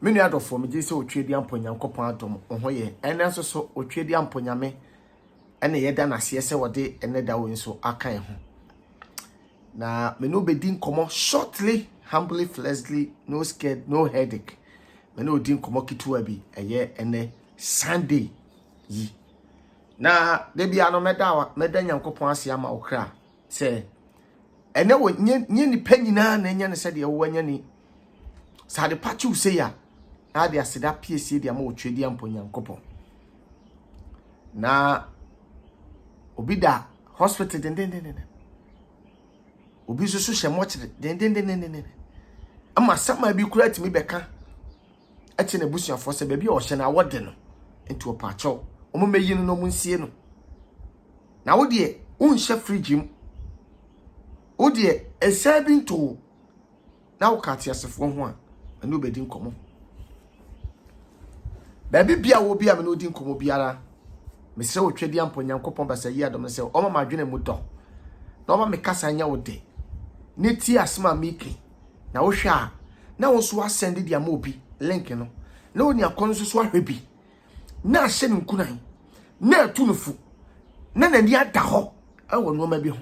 Menu adofo me gye se otwedi amponya nkopon adom ho ye ene nso so otwedi amponya me ene ye da na se se wode ene da wo nso akan ho na menu bedi nkomo shortly humbly fleshly no scared no headache menu odi nkomo kitua bi eye ene Sunday yi na de bia no meda nyankopon ase ama okra se ene wo nye ni panyina na nya ne se de wo anya ni sade pachu se ya na de aseda piesie de ama otwedi amponya nkopon na obida hospital den obi so hye mochire den ama sama bi kura timi beka ache na busuafo se ba bi o hye na wode no enti opacho omo meyi no mo nsie no na wo de unhye fridge mu wo de esabi to na wo ka tiasefo ho a anu obedi nkomo ba bia wo bia me no di nkomo biara mesre wo twedi amponya nkopon basa yi adom se o ma dwene mu do na o ma me kasa nya wo de ne ti asma miki na wo hwa na wo so asend dia ma obi link no na oni akon so ahwebi na ahye nkunan na atunufu na nani ada ho ewo no ma bi ho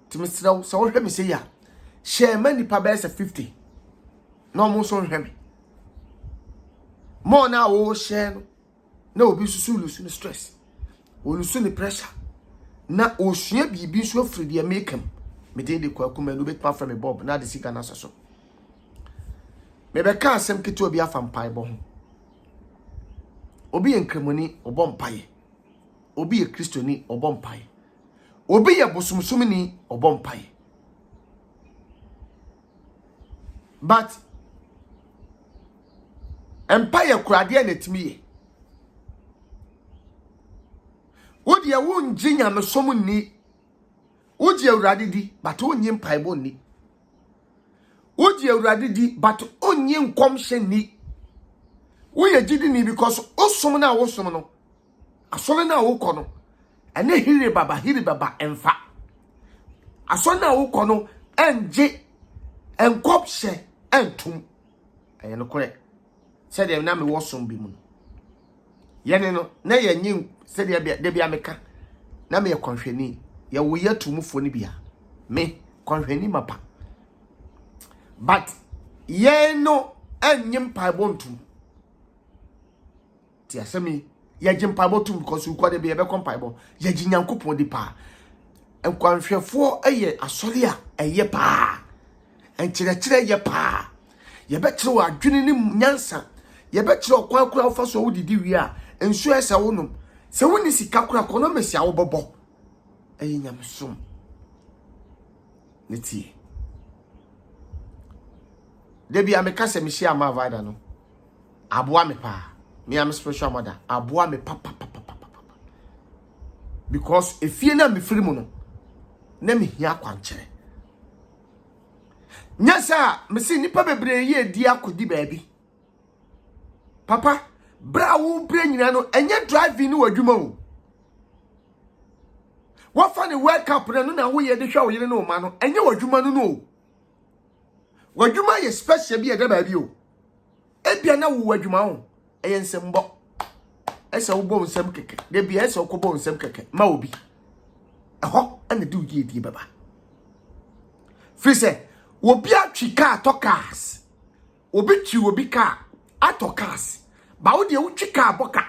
timisra wo so hwe me se ya share many pa bese 50 na mo so hwe me mo na wo share no na obi susulu no stress olusu ni pressure na osua bibi so afiri de makeup me de kwa kuma no betma from me bob na de sika na so me be ka asem kiti obi afa mpai bo ho obi enkremoni obo mpaye obi ye kristoni obo mpaye obi ye bosumsumni obo mpaye but empire kurade na timiye wodi ya wonji nyame somu ni wodi awurade di but onyi mpaibo ni wodi awurade di but onyi nkomhye ni woye gidi ni because osom na wosom no asore na wokọ no ene hiri baba emfa asore na wokọ no enje enkophye entum eye no kore se de na me wosom bi mu yene no na ye nyi se de bia meka na me konhwani ye wo yatumfo ni bia me konhwani mapa but ye no anyim paibo ntum ti asemi ye jim paibo tum because u kwa de bia be kon paibo ye ji nyankopon di pa enkwanhwefo eye asori a eye pa enkyerɛkyerɛ ye pa ye be kire wa adwene ni nyansa ye be kire okwan kura ofa so wodidi wi a ensu esa wonum se woni sika kura kono mesi a wobobo eye nyamsom neti debi ameka se mi share ma vaida no aboa me pa me am spiritual mother aboa me papa because efie na me firi mu no na me hia kwanchere nyasa me si nipa bebre ye di akodi baabi papa bra wo bre nyina no enye driving ni wadwuma o wo fa ni world cup na wo ye de hwa wo yire no ma no enye wadwuma no wadwuma ye special bi e da baabi o ebia na wo wadwuma o eye nsembo ese wo bom nsem keke de bia ese wo bom nsem keke ma obi eho ane du ye die baba fise wo bia twi car to cars obi twi obi car ato cars ba wo de wo twi car boka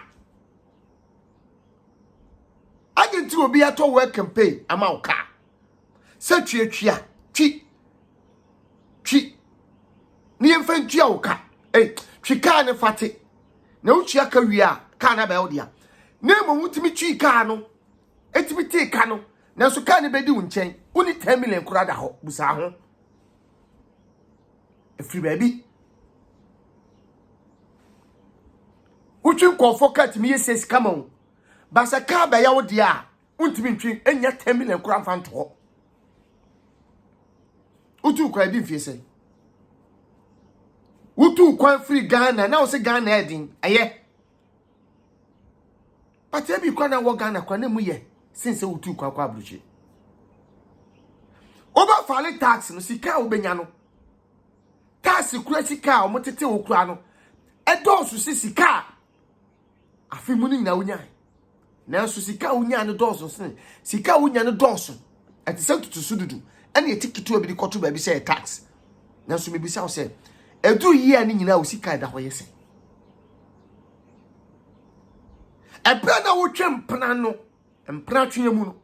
agenti obi ato work campaign ama wo car se twi ni emfa twi wo car twi car ne fate na wo twi aka wi a car na ba wo dia na mo mutimi twi car no etimi te car no na so car ne bedi wo nchen woni 10 million kura da ho busa ho free baby uchi nkofo kat mi yes come on basa ka ba ya wo dia untimi ntwi enya 10 million kura fa nto utu kwa di fie se utu kwa free Ghana na wo se Ghana edin aye pati bi kwa na wo Ghana kwa na mu ye since utu kwa abruchi oba fale tax no sika wo benya no tax kura sika o motete wo kura no Edosu si sika. Afi mu ni na wonya. Nanso sika wonya ne dosu sen. Sika wonya ne dosu. Ati se tutusu dudu. Ene etikitu obi de koto ba bi say tax. Nanso me bi say o say edu yi ani nyina wo sika da hoye sen. Ebra na wo twempena no. Mpena twe mu no.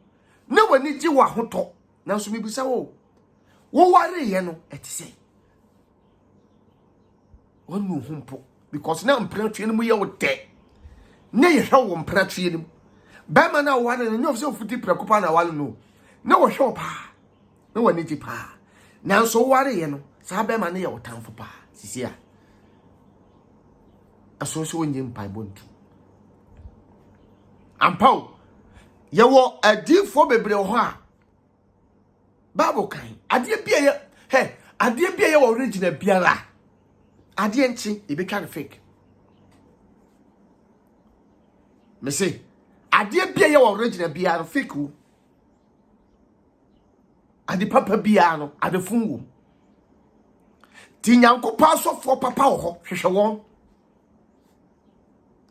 Na wani ji wa hoto. Nanso me bi say wo ware ye no eti say. Onu humpo because na mpena twe mu ye wo de. Na ye hwe wo mpena twe ni. Ba ma na wale no nyof se ofuti prekopa na wale no. Na wo hwe pa. Na wani ji pa. Nanso ware ye no. Sa ba ma na ye wo tamfo pa. Sisi a. Aso so wonye mpa bontu. Ampao. Ye wo adifo bebre ho a. Bible kan. Ade bia ye ade bia ye wo original biara. Ade nchi e be kan fake. Me say ade bia ye wo original biara fake wo. Ade papa biara no ade funwo. Ti nyankopa asofo papa wo ho hwehwe won.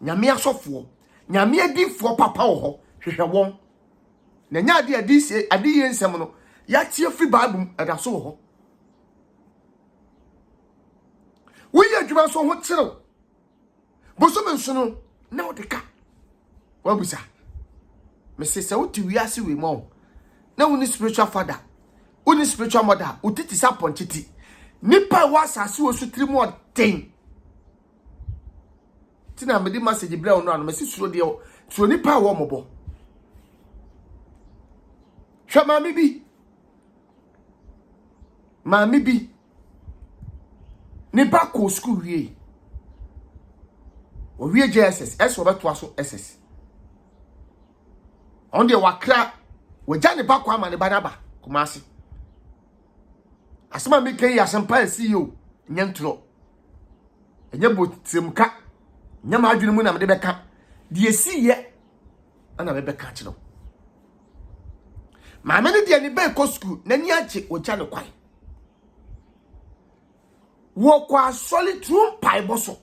Nyame asofo, nyame adifo papa wo ho hwehwe won. Na nya ade ade ye nsem no ya tie fi Bible ada so wo ho. Woyɛ adwuma so ho tserew. Bosom nso no na wo de ka. Wa busa. Me se se wo ti wiase we mo. Na wo ni spiritual father. Wo ni spiritual mother, wo titi sa ponchiti. Nipa wa asase wo so tiri mo den. Tina me di message bra ono anu me si suro de suro nipa wo mobo. Hwa mami bi nipa ko school wie. O wie JSS, eso beto aso SS. On de wakra, waja ne ba kwa ma ne banaba, Kumasi. Asema mi kai asempa CEO, nyentro. Enye botimka. Nyama adwene mu na me de beka. De esiye ana me beka kiro. Ma me ne de ne be ko school, na ni ache ocha ne kwai. Wo kwa solid room pai boso.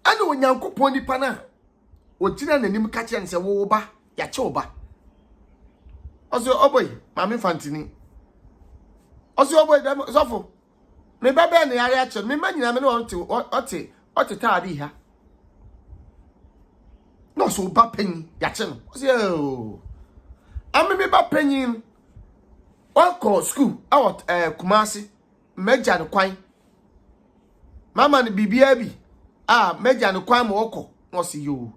Ana onyankopon nipa na ogina nanim ka kire nse wo ba ya che wo ba. Oso oboy mama fantini. Oso oboy dem sofo. Me baba na yare ache me manyina me no ote taadi ha. No so ba panyi ya che no. Oso ame me ba panyi wako school out Kumasi meja no kwan. Mama ni bibia bi meja no kwan mo woko no si yo.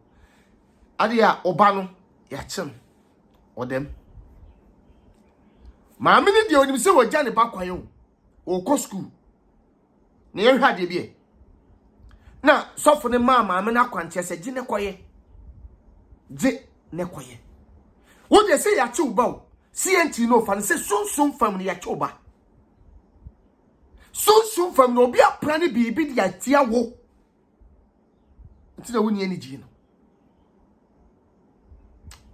Ade a oba no ya che no. Odem. Maame ni de onim se wogya ne ba kwan o. O school. Ne ye hwa de bi na sofo ne maame na kwante se gi ne koye. Gi ne koye. Wo de se ya che uba o. CNT no fa ne se sunsun fam ne ya che uba. Sunsun fam no obi apra ne bibi de atia wo. Nti na woni ani gi no.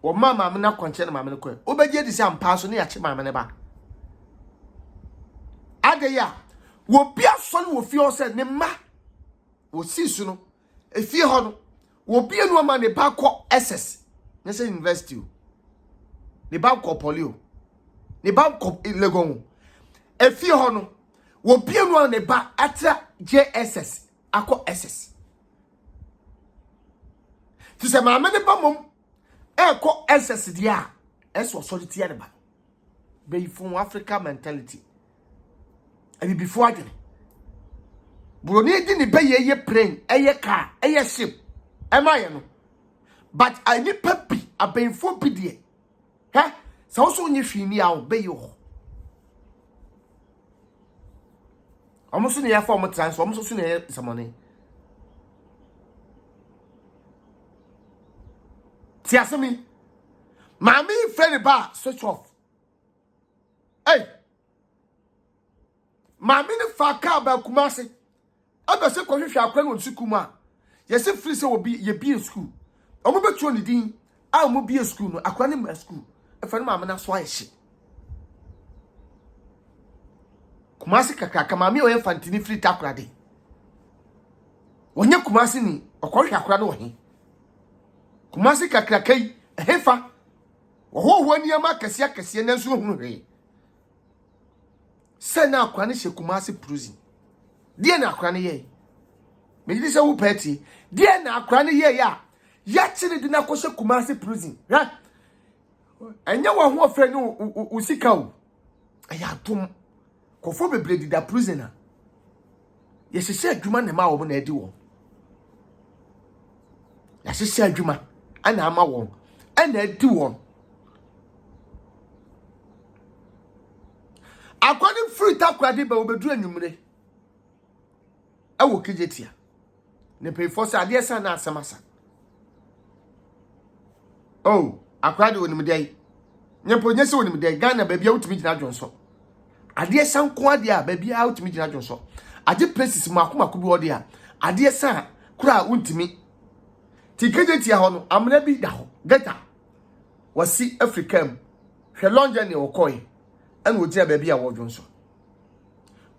O mama na kwante na maame ne koye. Obegye di se ampa so ne ya che maame ne ba. Ade ya wo bia so no wo fi o se ne ma wo si su no efie ho no wo bia no ma ne ba kọ SS ne se university ne ba kọ polio ne ba kọ legon efie ho no wo bia no ne ba atra JSS akọ SS ti se ma ne ba mom kọ SS dia eso so de tie ne ba be from Africa mentality abi before agene Broni di ni be ye plane, eye car, eye ship. Am I no? But I need papi, a painful pidie. Huh? So so ni fini a obey you. Almost in your form of trans, almost soon some money. Tiasami, Mammy, Freddy Bar, switch off. Hey, Mammy, the far car by Kumasi. Aba se ko hwehwe akwan won sukuma ye se free se wo bi ye bi school omo betuo ni din a omo bi school no akwan ni ma school e fa no ma na so ahye Kumasi kakaka mami o ye fantini free takrade Onye Kumasi ni okohwe akora no he. Kumasi kakrakai ehefa. Wo niama kese na nso hunu he. Se na akora ne hye Kumasi prison. Die na akora ne ye. Me di se wo party. Die na akora ne ye ya. Ya chiri di na kohye Kumasi prison. Ha? Enya wo ho ofre ne usika o. Aya tom. Kofo bebre di da prisoner. Ye hye adwuma na ma wo na edi wo. Ya hye adwuma ana ama wo. Ana edi wo. According free takwade ba obedu anwumre. Awo kejetia. Ne pay for sa ade sa na asamasa. Oh, akwade woni mdai. Nyempo nyese woni mdai Ghana ba bia wutumi gina dwonso. Ade sa nko ade a ba bia wutumi gina dwonso. Ade places makomako bi ode a ade sa kura wuntumi. Ti kejetia ho no amna bi da ho. Geta. Wasi African. Hwe lonje ne okoy. And would there be a wardronso.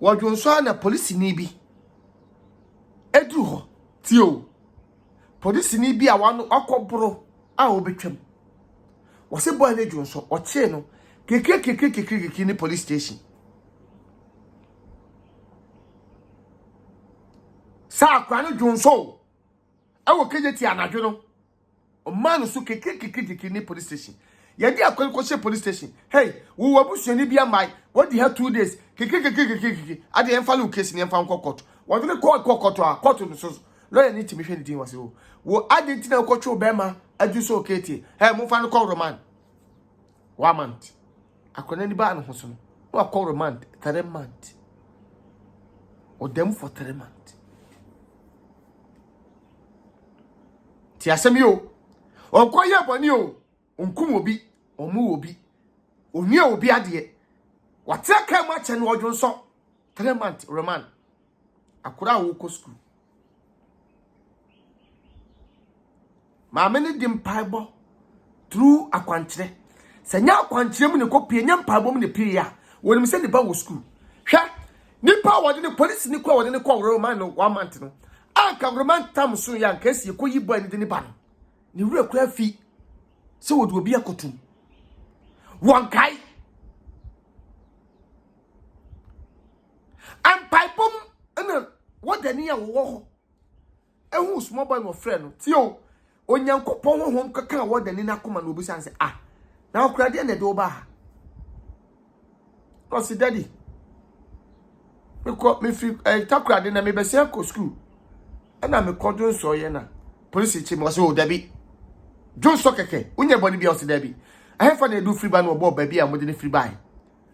Wardronso na police ni bi. Edru tio. Police ni bi a wano akobro a obetwam. Wose boy na dwonso o che no keke ni police station. Sa akwa no dwonso. E wo kejeti anadwo no. O man so keke ni police station. Yadi akwa police station. Hey, we wabusu ni bia mai. What the hell 2 days? Keke. Ade emfa lu case ni emfa nko court. Wo de court a court no so. Lawyer ni timi hwe ni din wase wo. Wo ade ntina ko twa obema adu so oketi. Hey, mo fa no call remand. 1 month. Akona ni ba no ho so no. Wo call remand 3 months. O dem for 3 months. Ti asemi o. O ko ye boni o. Onkum obi, omu obi. Onye obi ade. Wateka ma che no odwonso. 3 months remand. Akura wo ko school. Ma meni dim paibo through akwankyere. Senya akwankyere mu ne kopie nya paibo mu ne pie ya. Wonim se ne ba wo school. Hwa nipa wode ne police ni kwa wode ne kwa remand no 1 month no. Aka remand tam so ya nka sie ko yi boy ne de ne ba no. Ni wura kura fi. So would be a cotum. One kai and pipum and what the near war. And who's mobile no friend? Tio, on young copon home cacao, what the Nina Coman will be saying, ah, now cried in the doba. What's the daddy? We caught me free a talk in a maybe circle school. And I'm a cordon so yena. Police chim was old Debbie. John Sokeke, unya body be on Debbie. I have found a do free ban or bob baby and within free buy.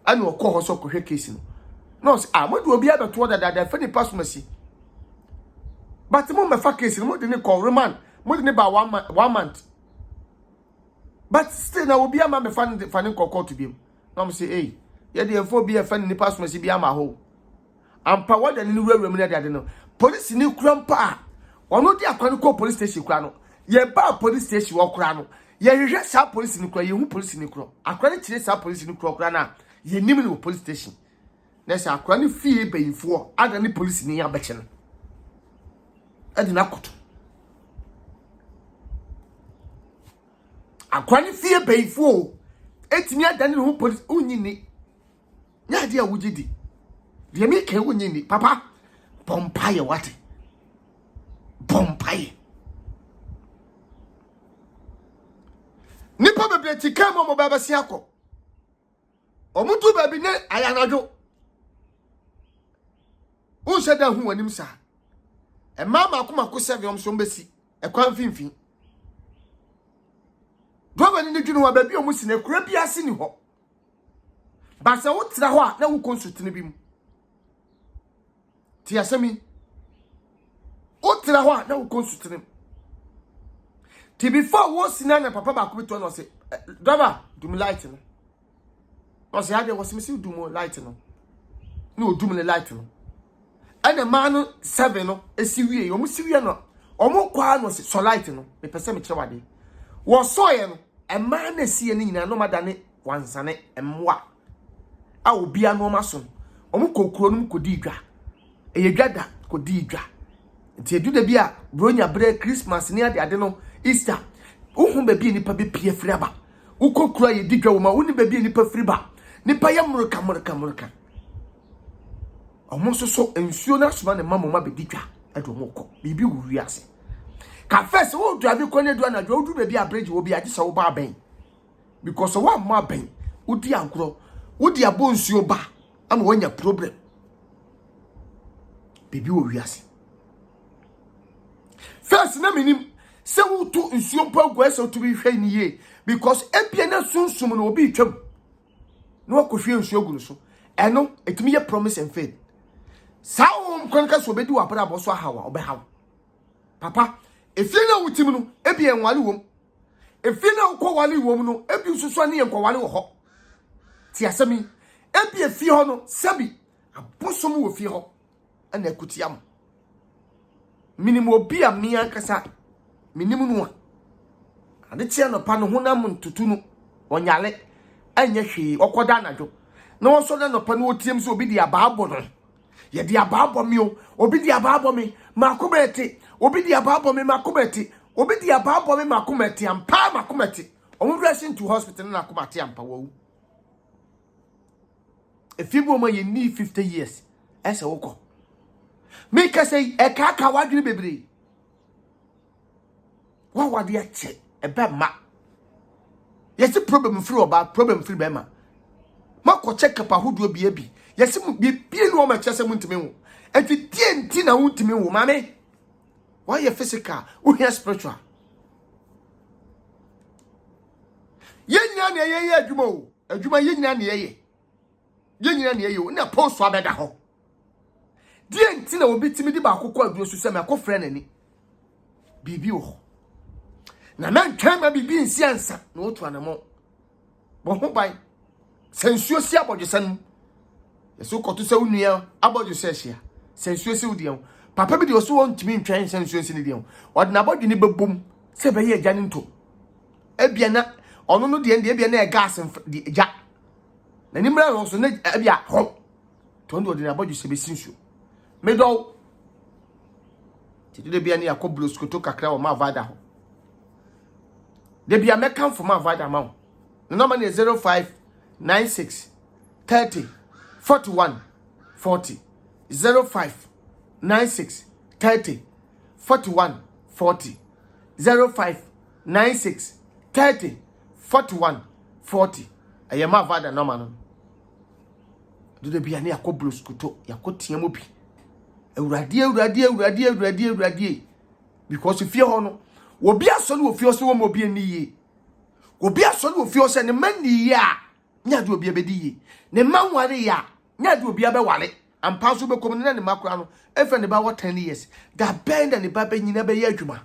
I know call her so quick casing. No, I want to be able to order that funny pass mercy. But the moment for casing, more than a call remand, more than about 1 month. But still, I will be a man finding call to be. No, say, hey, yeah, therefore be a fan in the pass mercy be a home. And power than new remunerated. I don't know. Police new grandpa. Or not the Aquanico police station crano. Ye ba police station wo kra no ye hwehwe sa police ni kra ye hu police ni kro akra ni kire sa police ni kra na ye nim ni police station na sa akra ni fie bayifo ada ni police ni ya beche no adi na koto akra ni fie bayifo etimi ada ni hu police unyini nya dia wugidi dia mi ke unyini papa bompaye wate bompaye nipa bebre ti kam mo baba siako omutu baby ne ayanadwo un sheda hu wanim sa e mama akoma ko save om so mbesi e kwan finfin doba ni dwunu wa baby omusi ne kura bia se ni ho ba se wo tra ho a na wo consult ne bi mu ti asemi wo tra ho a na wo consult ne ti before wo sina na papa ba ko beto no se driver do me light no o se ade wo se me si do mo light no no do me light no ana ma no 7 no esi wie o mo si wie no o mo kwa no se so light no me pese me kire wade wo so ye no e ma na si ye ni nyina no madane wansane emwa a obi anu ma so o mo kokuro no ko di dwa e ye dwada ko di dwa nti edu da bi a bronya bre Christmas ni ade no Easter wo be bi nipa be pie firi aba ukokura ye digwa wo ma wo ni be bi nipa firi ba nipa ye murka omo so ensuo na soma ne mama be digwa edo mo kɔ bibi wo wiase ka first wo drive ko ne do na do du be bi average wo bi age se wo ba ben because wo ma ben wo di agro wo di abo nsuo ba ama wanya problem bibi wo wiase first na minim se wo to nsuo pa gwa se to bi hwe ni ye because ebia na sunsum no obi twam no akohwe nsuo gu no so eno etumi ye promise and faith sawo mkonka so bedi wa para boso hawa obehaw papa efie na wutim no ebia enwale wom efie na ukowale wom no ebi susu ne yenkowale wo ho ti asemi ebia fie ho no sabi abosom wo fie ho ana akutiam minimum obi a me ankasa minimum no ade tia no pa no honam ntutu no onyale anya hwe okoda anadwo na woso na no pa no otiem so obi di abaabo no ye di abaabo mi o obi di abaabo mi makometi obi di abaabo mi makometi obi di abaabo mi makometi ampa makometi omo rushing to hospital na akomati ampa wawu if you mo ye need 50 years ese woko me ka say e ka ka wadwene bebre wa wade a che e be ma yes problem free oba problem free be ma mako check up ahodo bi yes bi no ma chese mu ntime wo enti tienti na wo ntime wo mame why you physical wo here spiritual yenya na ye adwuma o adwuma yenya na ye o na post so abeda ho dienti na obi timi di ba akokọ aduro so se me akofre nani bibi wo na man twama bibi nsiansa na otu anamo bo ho bai sensuo si abodwosan yeso koto se unua abodwose hia sensuo si udian papa bi de oso won timi ntwan sensuo si ni dian odi na abodwene bebom se be ye agya nto ebia na ono no de ebia na e gas di agya na nimra ro so na ebia ho to ndo odi na abodwose be sinsuo medo ti de bia na yakoblo skoto kakra o ma vada ho de bia meka mfo ma vada ma ho the number is 0596 30 41 40 0596 30 41 40 0596 30 41 40 ayema vada number no do de bia na yakoblo skoto yakotia mo bi awurade because if you ho obi aso no ofi oso wo mo bi aniye obi aso no ofi oso ne mani ya nya de obi abedi ye ne manware ya nya de obi abewale ampa so be kom ne makora no efe ne ba what 10 years da bend ne ba be nyina be ye adwuma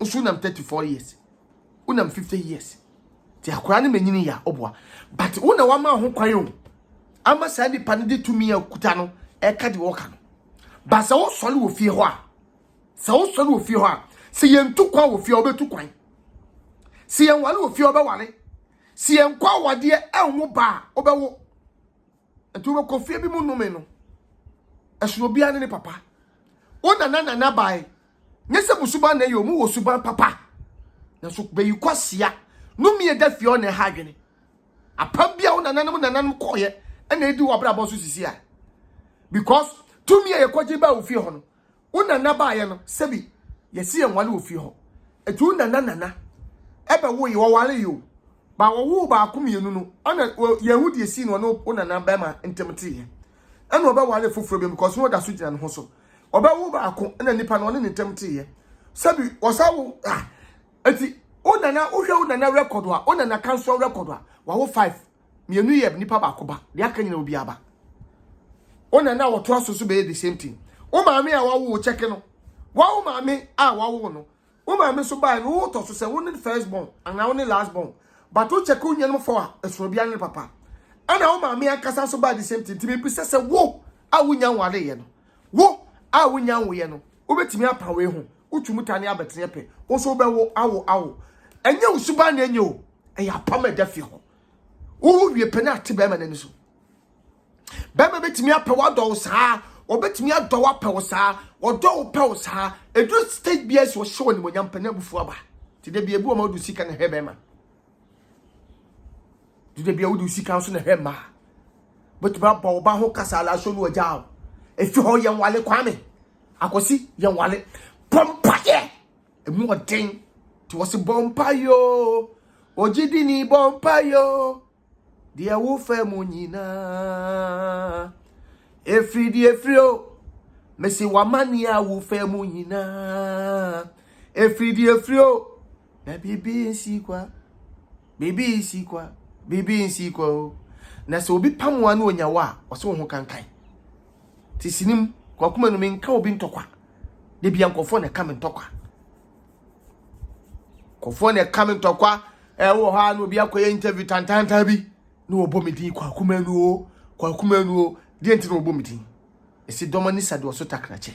usunam 34 years unam 50 years ti akora ne manyini ya obwa but una wa ma ho kwan o ama sa di pan de tumi akuta no e ka di woka no ba sa wo sole wo fie ho a se yentu kwa wo fie obetu kwan se yen wale wo fie obewale se yen kwa wade enwo ba obewo etu be kofie bi mu nume no esuro bia ne papa ona na bai nyese busuba na yo mu wo suba papa na so be yikwasia numi e da fie o na ha dwene apa bia ona nanam koye na edi wo bra bo so sisi a because tumi e kwaje ba wo fie ho no una na ba ye no sebi yesi en wale wo fie ho etu na ebe wo ye wo wale yo ba wo ba akomienu no ona yehu de esi no no una na ba ma entemte ye ena oba wale foforo bi because wo da so gina no ho so oba wo ba ako na nipa no ne entemte ye sebi osawo eti una na record wa una na cancel record wa wo 5 mienu ye nipa ba akoba de aka nyina obi aba una na wo to aso be the same thing o maame a wawo check no wawo maame a wawo no o maame so ba no wo to so se wo ne first born and now ne last born but o check onye no for esoro bia ne papa ana o maame akasa so ba the same thing tibi bi se wo a wonya nware ye no wo a wonya nwo ye no o betimi apa we ho utumuta ne abetene pe wo so be wo awo enye usuba na enye o eya pama dafi ho wo wie pe na ate be ma nani so be ma betimi apa wado saa obetimi adɔ wa pɛ wo saa ɔdɔ wo pɛ wo saa edu stage BS wo show ni monyam pɛ na bufu aba ti de bia bi o ma du sika na hebe ma ti de bia wo du sika so na hebe ma but ba bo ba ho kasa la so no agya efi ho ye nwale kwame akosi ye nwale pompaye emu odin ti wo se bompayo ojidi ni bompayo dia wo fe mu nyina efrio mesi wamania wo fe mu nyina efrio na bibi nsikwa na so obi pamwa na onyawa wose wo ho kankan ti sinim kwakuma no menka obi ntokwa de bia nkofo na kam ntokwa kofo na kam ntokwa wo ha na obi akoye interview tantanta bi na obomidi kwakuma no de enti na obomidi esi domani sade wo so takrache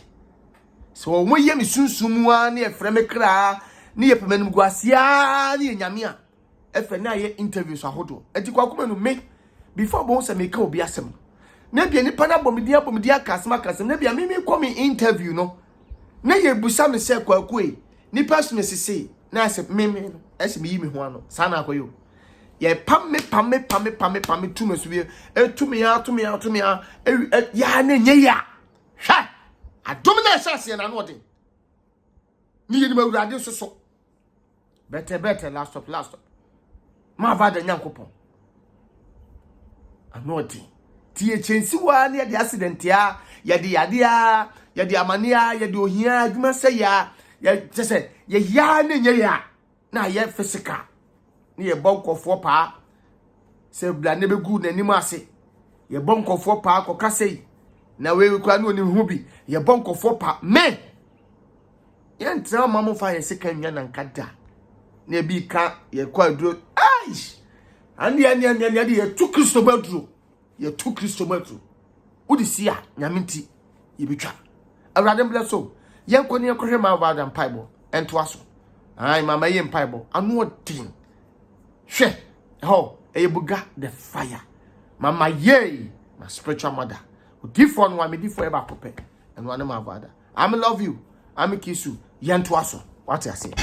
so wo ye mi sunsumu a na efre me kra na ye pemanum guasia na ye nyame a efe na ye interview so ahodo enti kwakuma no me before bon se me ka obi asem na bia nipa na bomidi akasem na bia me come interview no na ye busa me se kwaku e nipa so me sese na ase me no ase me yi me ho ano sa na akoyo ye pam me tu me so bi tu me ya ya na nye ya hwa adom na asase na no de ni ye ni mawurade so better last stop ma va da nyankopon anodi tie chensi wa na de accident ya ya de amania ya de ohia adwuma se ya tese ya na nye ya na ye physical ni ye bonkofo pa se bla ne begu nanim ase ye bonkofo pa koka sei na we kwa na onim hu bi ye bonkofo pa me ye ntra mamo fa ye sika nwa na nkada na bi ka ye kwa duro aish ani de ye tu Kristo baduro udi sia nyamenti ye bitwa awrade bless so ye nkoni ye kohwe ma ba dan paibo ento aso ai mama ye paibo anu odin hwe ho eyebuga the fire mama ye my spiritual mother different one me different eba pope and one my father I love you I kiss you ye ento aso what I say.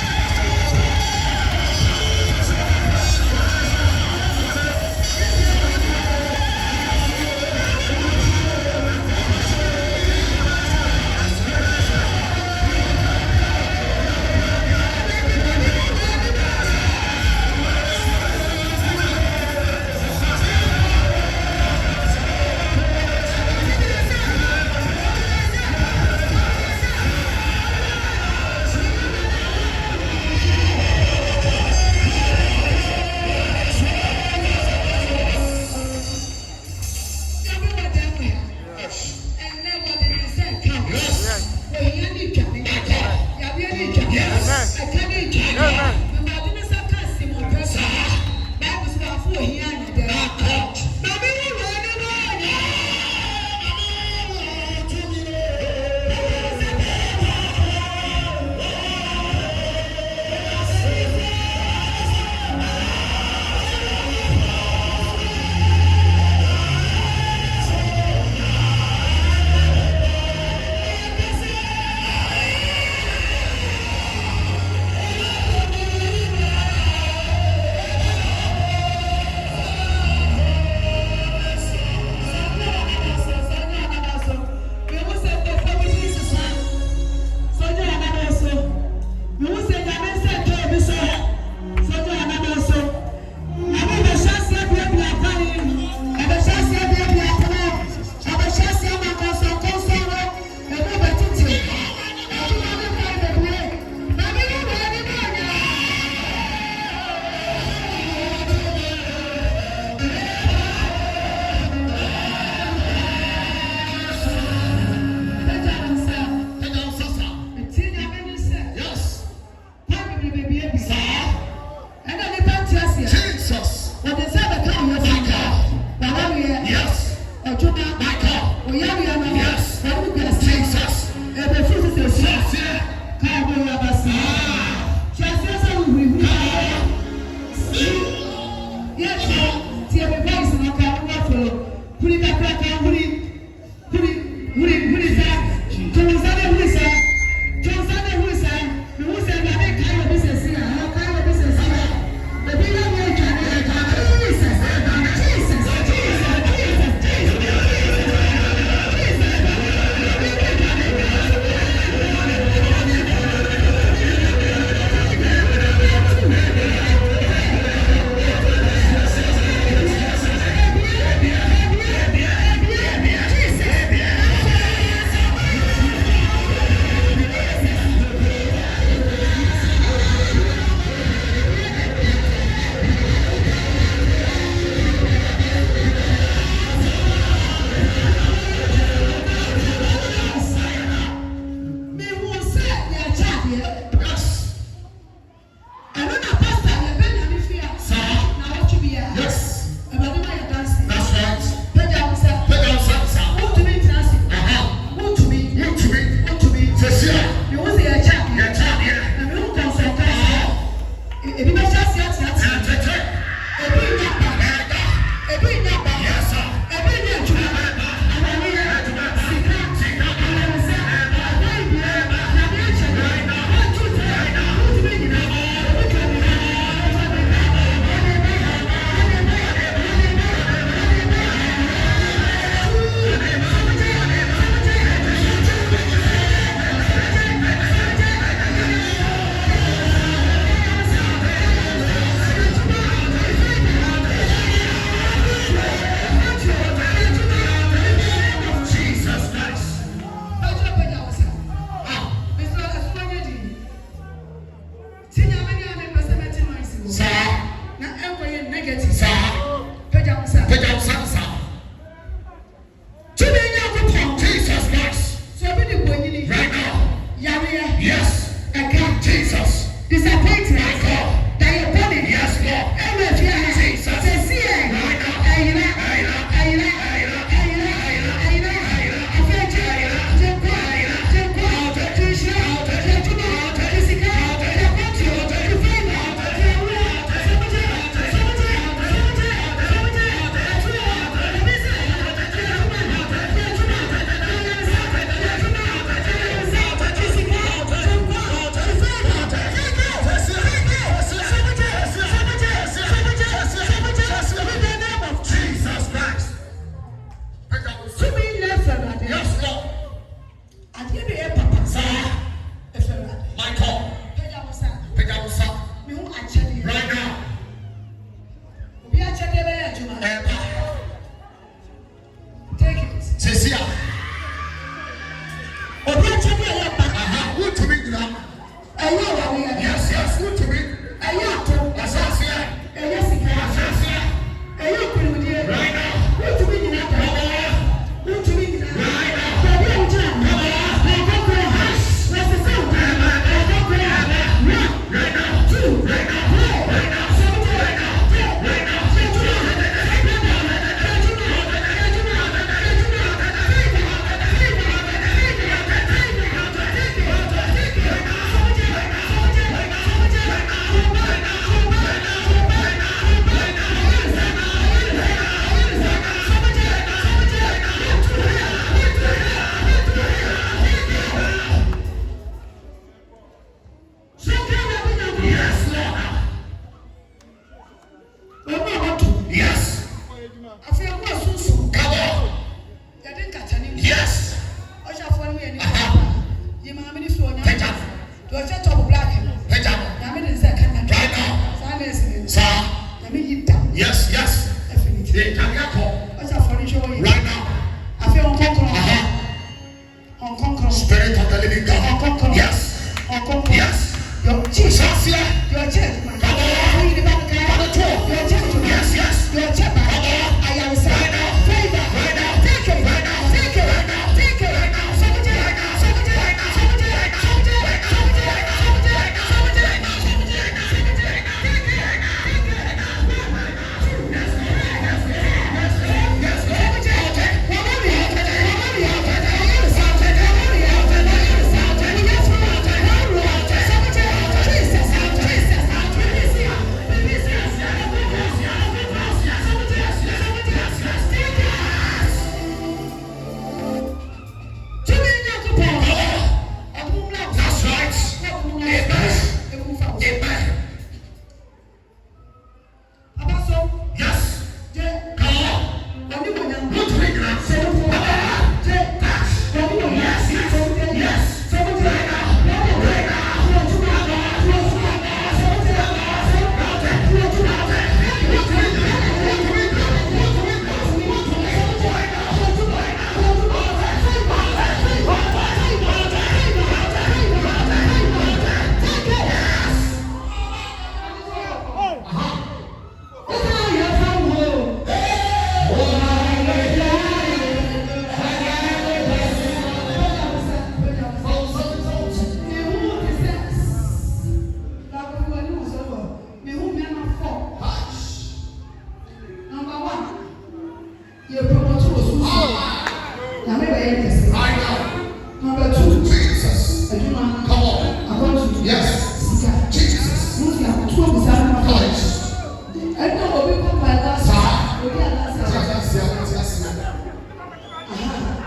Yes. Jesus.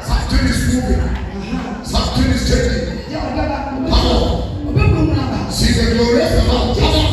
Something is moving. Something is changing. Come on. See the glory of the Lord. Come on.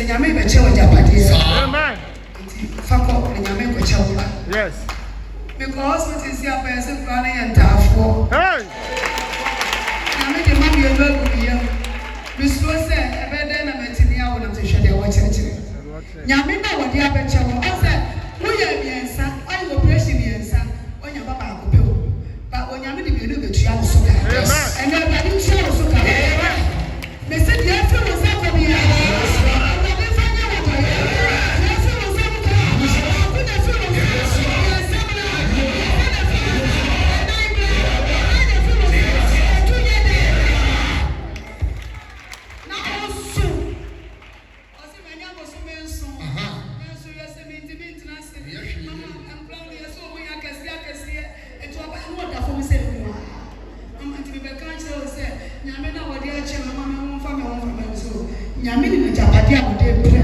say nyame be chewa japade. Amen. Fako nyame ko chewa. Yes. Because what is your person crying and tafo. Hey. Nyame de mami elo biya. Biso se ebe de na metimi a wona te hwede wo kyerkyere. Nyame na wodi abechewo. O se wo ye biensa, o operation biensa, onya baba ko pewo. Ba onyame de bienu betua wo so ka. And then ba ni tua wo so ka. Me se de afi wo se ko biya. Nyame ni japade a wode